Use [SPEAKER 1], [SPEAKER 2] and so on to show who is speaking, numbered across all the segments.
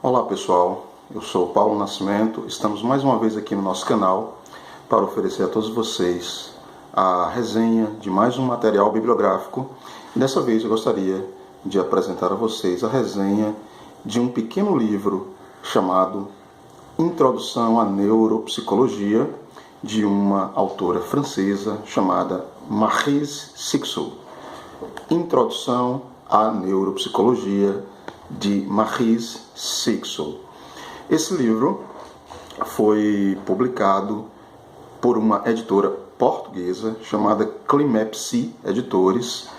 [SPEAKER 1] Olá pessoal, eu sou Paulo Nascimento, estamos mais uma vez aqui no nosso canal para oferecer a todos vocês a resenha de mais um material bibliográfico e dessa vez eu gostaria de apresentar a vocês a resenha de um pequeno livro chamado Introdução à Neuropsicologia, de uma autora francesa chamada Maryse Sixou. Introdução à Neuropsicologia, de Maryse Sixou. Esse livro foi publicado por uma editora portuguesa chamada Climepsi Editores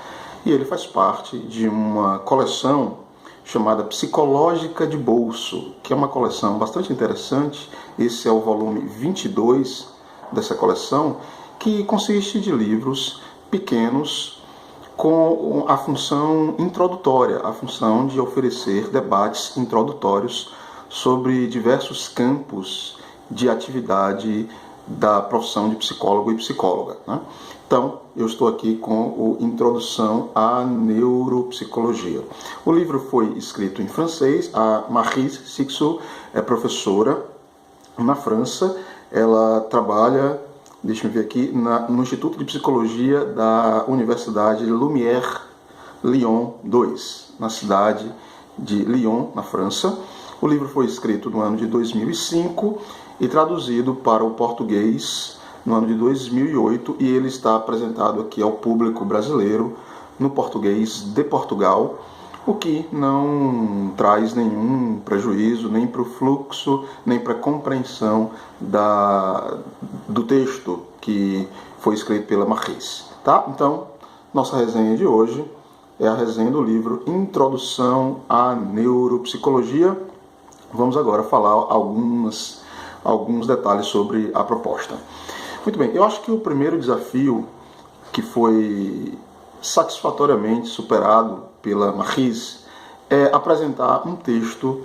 [SPEAKER 1] e ele faz parte de uma coleção chamada Psicológica de Bolso, que é uma coleção bastante interessante. Esse é o volume 22 dessa coleção, que consiste de livros pequenos com a função introdutória, a função de oferecer debates introdutórios sobre diversos campos de atividade da profissão de psicólogo e psicóloga, né? Então, eu estou aqui com o Introdução à Neuropsicologia. O livro foi escrito em francês. A Maryse Sixou é professora na França. Ela trabalha, deixa eu ver aqui, no Instituto de Psicologia da Universidade Lumière Lyon 2, na cidade de Lyon, na França. O livro foi escrito no ano de 2005 e traduzido para o português no ano de 2008, e ele está apresentado aqui ao público brasileiro no português de Portugal, o que não traz nenhum prejuízo nem para o fluxo, nem para a compreensão do texto que foi escrito pela Maryse. Tá? Então, nossa resenha de hoje é a resenha do livro Introdução à Neuropsicologia. Vamos agora falar alguns detalhes sobre a proposta. Muito bem, eu acho que o primeiro desafio que foi satisfatoriamente superado pela Maryse é apresentar um texto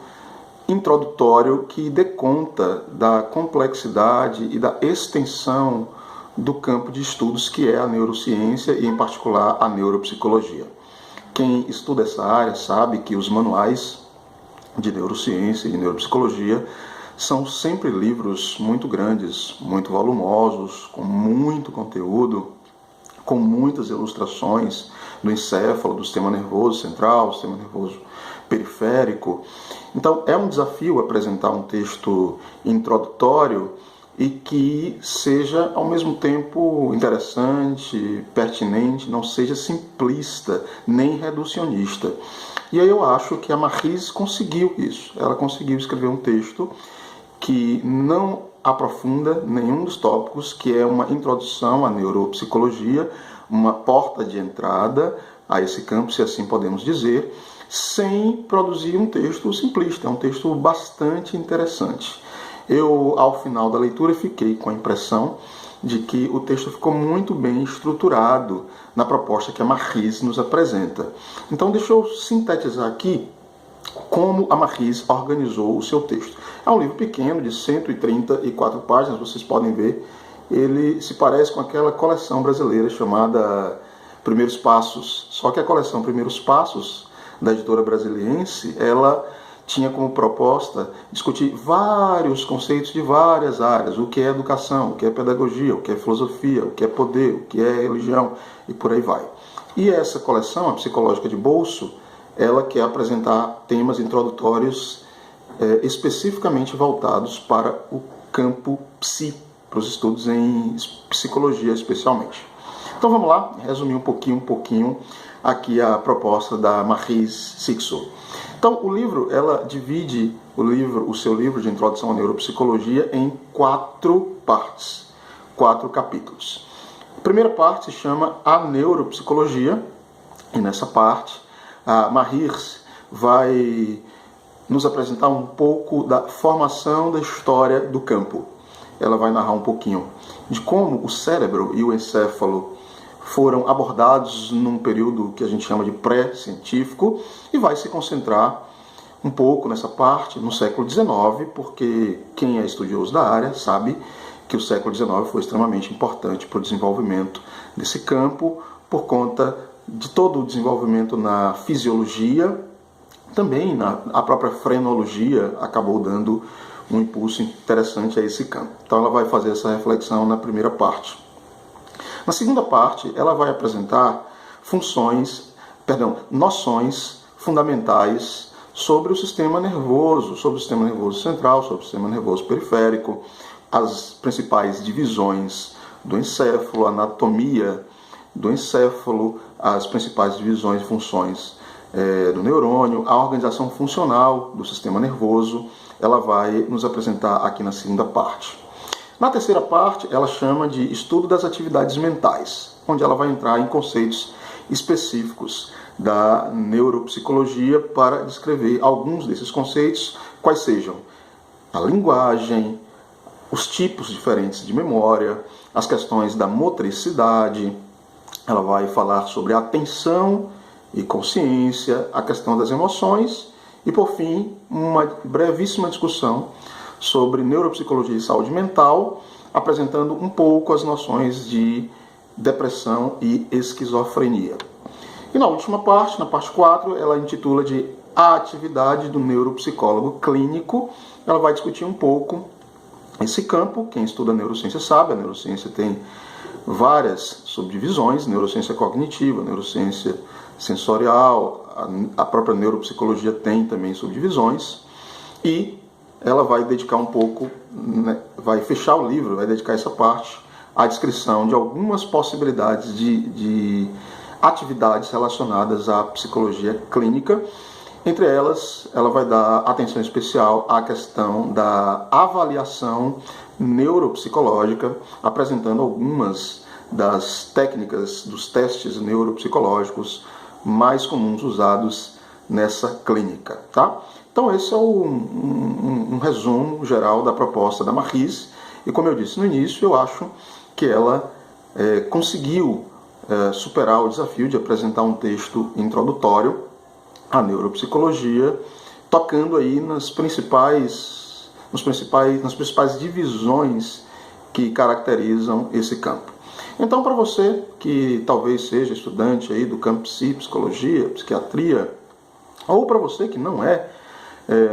[SPEAKER 1] introdutório que dê conta da complexidade e da extensão do campo de estudos que é a neurociência e, em particular, a neuropsicologia. Quem estuda essa área sabe que os manuais de neurociência e de neuropsicologia são sempre livros muito grandes, muito volumosos, com muito conteúdo, com muitas ilustrações do encéfalo, do sistema nervoso central, do sistema nervoso periférico. Então, é um desafio apresentar um texto introdutório e que seja, ao mesmo tempo, interessante, pertinente, não seja simplista, nem reducionista. E aí eu acho que a Maryse conseguiu isso. Ela conseguiu escrever um texto que não aprofunda nenhum dos tópicos, que é uma introdução à neuropsicologia, uma porta de entrada a esse campo, se assim podemos dizer, sem produzir um texto simplista. É um texto bastante interessante. Eu, ao final da leitura, fiquei com a impressão de que o texto ficou muito bem estruturado na proposta que a Maryse nos apresenta. Então, deixa eu sintetizar aqui como a Maryse organizou o seu texto. É um livro pequeno, de 134 páginas, vocês podem ver. Ele se parece com aquela coleção brasileira chamada Primeiros Passos. Só que a coleção Primeiros Passos, da editora brasiliense, ela tinha como proposta discutir vários conceitos de várias áreas. O que é educação, o que é pedagogia, o que é filosofia, o que é poder, o que é religião, e por aí vai. E essa coleção, a Psicológica de Bolso, ela quer apresentar temas introdutórios especificamente voltados para o campo psi, para os estudos em psicologia especialmente. Então vamos lá, resumir um pouquinho aqui a proposta da Maryse Sixou. Então o livro, ela divide o seu livro de introdução à neuropsicologia em 4 partes, 4 capítulos. A primeira parte se chama A Neuropsicologia, e nessa parte a Maryse vai nos apresentar um pouco da formação da história do campo. Ela vai narrar um pouquinho de como o cérebro e o encéfalo foram abordados num período que a gente chama de pré-científico, e vai se concentrar um pouco nessa parte no século XIX, porque quem é estudioso da área sabe que o século XIX foi extremamente importante para o desenvolvimento desse campo, por conta de todo o desenvolvimento na fisiologia também a própria frenologia acabou dando um impulso interessante a esse campo. Então ela vai fazer essa reflexão na primeira parte. Na segunda parte, ela vai apresentar noções fundamentais sobre o sistema nervoso central, sobre o sistema nervoso periférico, as principais divisões do encéfalo, a anatomia do encéfalo, as principais divisões e funções do neurônio, a organização funcional do sistema nervoso. Ela vai nos apresentar aqui na segunda parte. Na terceira parte, ela chama de estudo das atividades mentais, onde ela vai entrar em conceitos específicos da neuropsicologia para descrever alguns desses conceitos, quais sejam a linguagem, os tipos diferentes de memória, as questões da motricidade. Ela vai falar sobre atenção e consciência, a questão das emoções e, por fim, uma brevíssima discussão sobre neuropsicologia e saúde mental, apresentando um pouco as noções de depressão e esquizofrenia. E na última parte, na parte 4, ela intitula de A Atividade do Neuropsicólogo Clínico. Ela vai discutir um pouco esse campo. Quem estuda neurociência sabe, a neurociência tem várias subdivisões: neurociência cognitiva, neurociência sensorial, a própria neuropsicologia tem também subdivisões, e ela vai dedicar um pouco, vai fechar o livro, vai dedicar essa parte à descrição de algumas possibilidades de atividades relacionadas à psicologia clínica. Entre elas, ela vai dar atenção especial à questão da avaliação neuropsicológica, apresentando algumas das técnicas dos testes neuropsicológicos mais comuns usados nessa clínica, tá? Então esse é um resumo geral da proposta da Marrise, e como eu disse no início, eu acho que ela conseguiu superar o desafio de apresentar um texto introdutório à neuropsicologia, tocando aí nas principais divisões que caracterizam esse campo. Então, para você que talvez seja estudante aí do campo psicologia, psiquiatria, ou para você que não é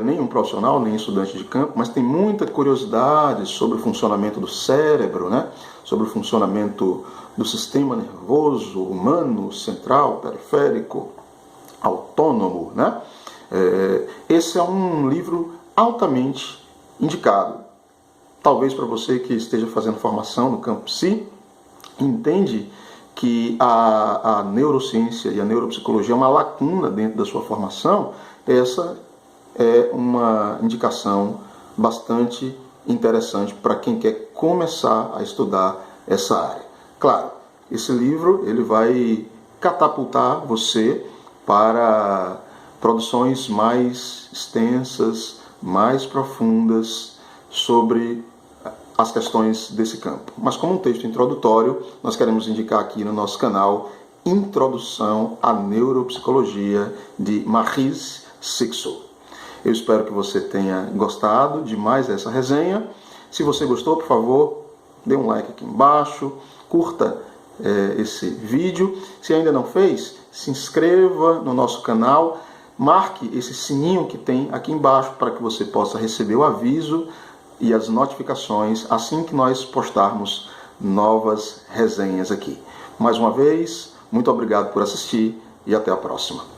[SPEAKER 1] nenhum profissional, nem estudante de campo, mas tem muita curiosidade sobre o funcionamento do cérebro, né? Sobre o funcionamento do sistema nervoso humano, central, periférico, autônomo, né? Esse é um livro altamente indicado. Talvez para você que esteja fazendo formação no campo psi, entende que a neurociência e a neuropsicologia é uma lacuna dentro da sua formação, essa é uma indicação bastante interessante para quem quer começar a estudar essa área. Claro, esse livro ele vai catapultar você para produções mais extensas, mais profundas sobre as questões desse campo. Mas como um texto introdutório, nós queremos indicar aqui no nosso canal Introdução à Neuropsicologia de Marrise Sixou. Eu espero que você tenha gostado de mais essa resenha. Se você gostou, por favor, dê um like aqui embaixo, curta esse vídeo. Se ainda não fez, se inscreva no nosso canal, marque esse sininho que tem aqui embaixo para que você possa receber o aviso e as notificações assim que nós postarmos novas resenhas aqui. Mais uma vez, muito obrigado por assistir e até a próxima.